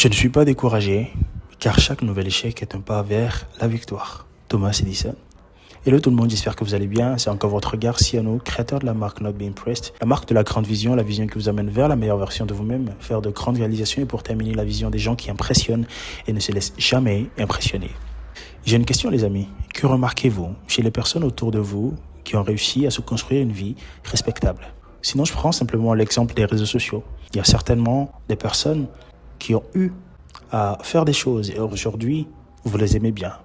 Je ne suis pas découragé, car chaque nouvel échec est un pas vers la victoire. Thomas Edison. Hello tout le monde, j'espère que vous allez bien. C'est encore votre Garciano, créateur de la marque Not Be Impressed, la marque de la grande vision, la vision qui vous amène vers la meilleure version de vous-même, faire de grandes réalisations et pour terminer la vision des gens qui impressionnent et ne se laissent jamais impressionner. J'ai une question les amis, que remarquez-vous chez les personnes autour de vous qui ont réussi à se construire une vie respectable? Sinon je prends simplement l'exemple des réseaux sociaux. Il y a certainement des personnes qui ont eu à faire des choses et aujourd'hui vous les aimez bien.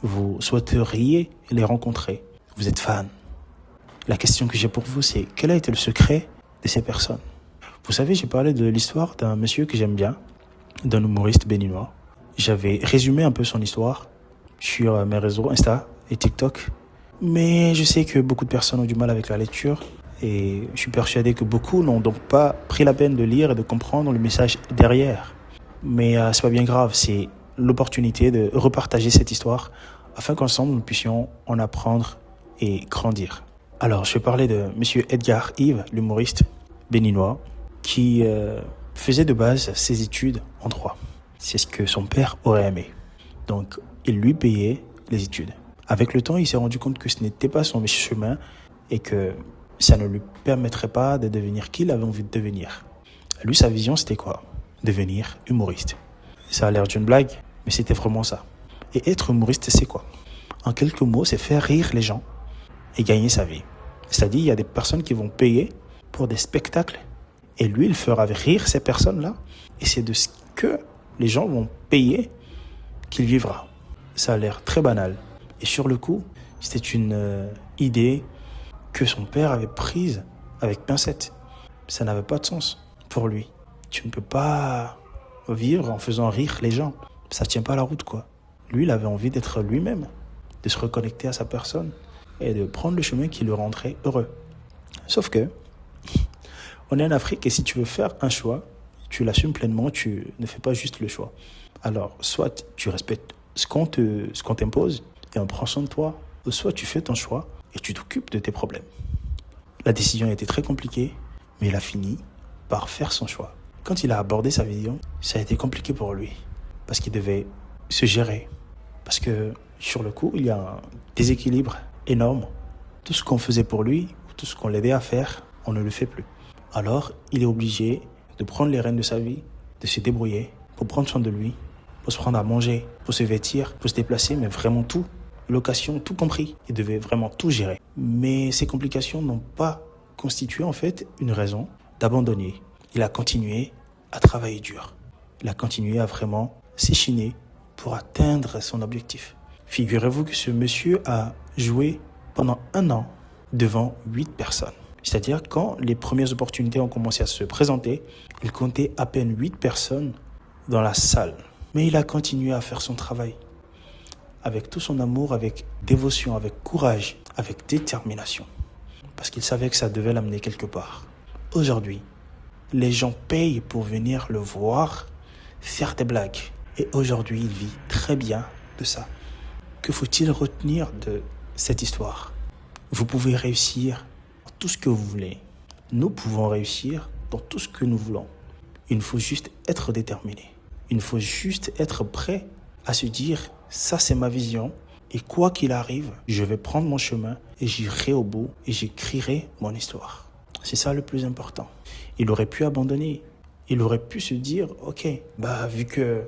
Vous souhaiteriez les rencontrer. Vous êtes fan. La question que j'ai pour vous, c'est quel a été le secret de ces personnes? Vous savez, j'ai parlé de l'histoire d'un monsieur que j'aime bien, d'un humoriste béninois. J'avais résumé un peu son histoire sur mes réseaux Insta et TikTok. Mais je sais que beaucoup de personnes ont du mal avec la lecture et je suis persuadé que beaucoup n'ont donc pas pris la peine de lire et de comprendre le message derrière. Mais c'est pas bien grave, c'est l'opportunité de repartager cette histoire afin qu'ensemble nous puissions en apprendre et grandir. Alors, je vais parler de monsieur Edgar Yves, l'humoriste béninois, qui faisait de base ses études en droit. C'est ce que son père aurait aimé. Donc, il lui payait les études. Avec le temps, il s'est rendu compte que ce n'était pas son chemin et que ça ne lui permettrait pas de devenir qui il avait envie de devenir. Lui, sa vision, c'était quoi? Devenir humoriste. Ça a l'air d'une blague, mais c'était vraiment ça. Et être humoriste, c'est quoi? En quelques mots, c'est faire rire les gens et gagner sa vie. C'est-à-dire, il y a des personnes qui vont payer pour des spectacles et lui, il fera rire ces personnes-là et c'est de ce que les gens vont payer qu'il vivra. Ça a l'air très banal. Et sur le coup, c'était une idée que son père avait prise avec pincette. Ça n'avait pas de sens pour lui. Tu ne peux pas vivre en faisant rire les gens. Ça tient pas la route, quoi. Lui, il avait envie d'être lui-même, de se reconnecter à sa personne et de prendre le chemin qui le rendrait heureux. Sauf que, on est en Afrique et si tu veux faire un choix, tu l'assumes pleinement, tu ne fais pas juste le choix. Alors, soit tu respectes ce qu'on t'impose et on prend soin de toi, ou soit tu fais ton choix et tu t'occupes de tes problèmes. La décision a été très compliquée, mais il a fini par faire son choix. Quand il a abordé sa vision, ça a été compliqué pour lui. Parce qu'il devait se gérer. Parce que sur le coup, il y a un déséquilibre énorme. Tout ce qu'on faisait pour lui, tout ce qu'on l'aidait à faire, on ne le fait plus. Alors, il est obligé de prendre les rênes de sa vie, de se débrouiller pour prendre soin de lui, pour se prendre à manger, pour se vêtir, pour se déplacer, mais vraiment tout. Location, tout compris. Il devait vraiment tout gérer. Mais ces complications n'ont pas constitué en fait une raison d'abandonner. Il a continué à travailler dur. Il a continué à vraiment s'échiner pour atteindre son objectif. Figurez-vous que ce monsieur a joué pendant 1 an devant 8 personnes. C'est-à-dire quand les premières opportunités ont commencé à se présenter, il comptait à peine 8 personnes dans la salle. Mais il a continué à faire son travail avec tout son amour, avec dévotion, avec courage, avec détermination. Parce qu'il savait que ça devait l'amener quelque part. Aujourd'hui, les gens payent pour venir le voir faire des blagues. Et aujourd'hui, il vit très bien de ça. Que faut-il retenir de cette histoire? Vous pouvez réussir dans tout ce que vous voulez. Nous pouvons réussir dans tout ce que nous voulons. Il faut juste être déterminé. Il faut juste être prêt à se dire, ça c'est ma vision. Et quoi qu'il arrive, je vais prendre mon chemin et j'irai au bout et j'écrirai mon histoire. C'est ça le plus important. Il aurait pu abandonner. Il aurait pu se dire, ok, vu que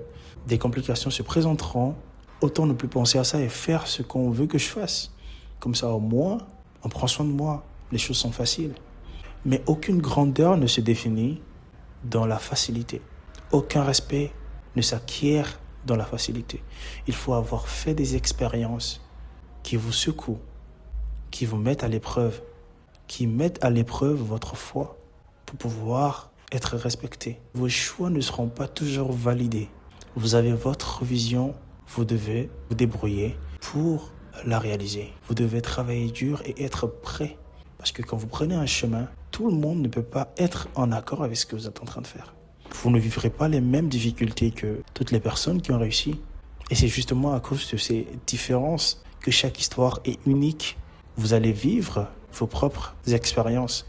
des complications se présenteront, autant ne plus penser à ça et faire ce qu'on veut que je fasse. Comme ça, au moins, on prend soin de moi. Les choses sont faciles. Mais aucune grandeur ne se définit dans la facilité. Aucun respect ne s'acquiert dans la facilité. Il faut avoir fait des expériences qui vous secouent, qui vous mettent à l'épreuve, qui mettent à l'épreuve votre foi pour pouvoir être respecté. Vos choix ne seront pas toujours validés. Vous avez votre vision, vous devez vous débrouiller pour la réaliser. Vous devez travailler dur et être prêt. Parce que quand vous prenez un chemin, tout le monde ne peut pas être en accord avec ce que vous êtes en train de faire. Vous ne vivrez pas les mêmes difficultés que toutes les personnes qui ont réussi. Et c'est justement à cause de ces différences que chaque histoire est unique. Vous allez vivre vos propres expériences.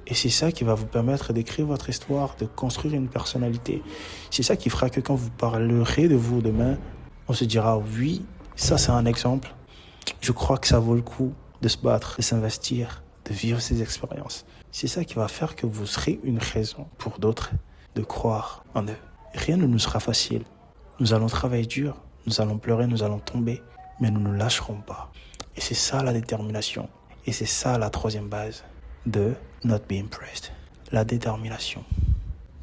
Et c'est ça qui va vous permettre d'écrire votre histoire, de construire une personnalité. C'est ça qui fera que quand vous parlerez de vous demain, on se dira oui, ça c'est un exemple. Je crois que ça vaut le coup de se battre, de s'investir, de vivre ces expériences. C'est ça qui va faire que vous serez une raison pour d'autres de croire en eux. Rien ne nous sera facile. Nous allons travailler dur, nous allons pleurer, nous allons tomber, mais nous ne lâcherons pas. Et c'est ça la détermination. Et c'est ça la troisième base de Not Be Impressed. La détermination.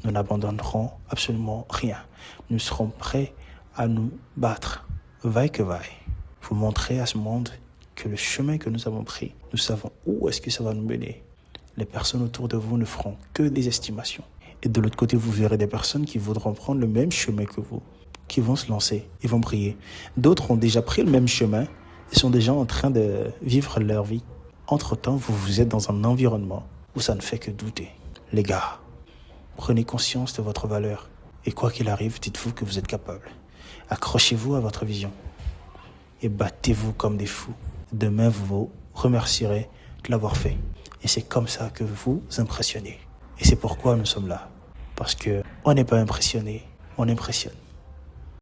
Nous n'abandonnerons absolument rien. Nous serons prêts à nous battre, vaille que vaille, pour montrer à ce monde que le chemin que nous avons pris, nous savons où est-ce que ça va nous mener. Les personnes autour de vous ne feront que des estimations. Et de l'autre côté, vous verrez des personnes qui voudront prendre le même chemin que vous, qui vont se lancer, ils vont briller. D'autres ont déjà pris le même chemin et sont déjà en train de vivre leur vie. Entre-temps, vous êtes dans un environnement où ça ne fait que douter. Les gars, prenez conscience de votre valeur. Et quoi qu'il arrive, dites-vous que vous êtes capable. Accrochez-vous à votre vision. Et battez-vous comme des fous. Demain, vous vous remercierez de l'avoir fait. Et c'est comme ça que vous impressionnez. Et c'est pourquoi nous sommes là. Parce qu'on n'est pas impressionné, on impressionne.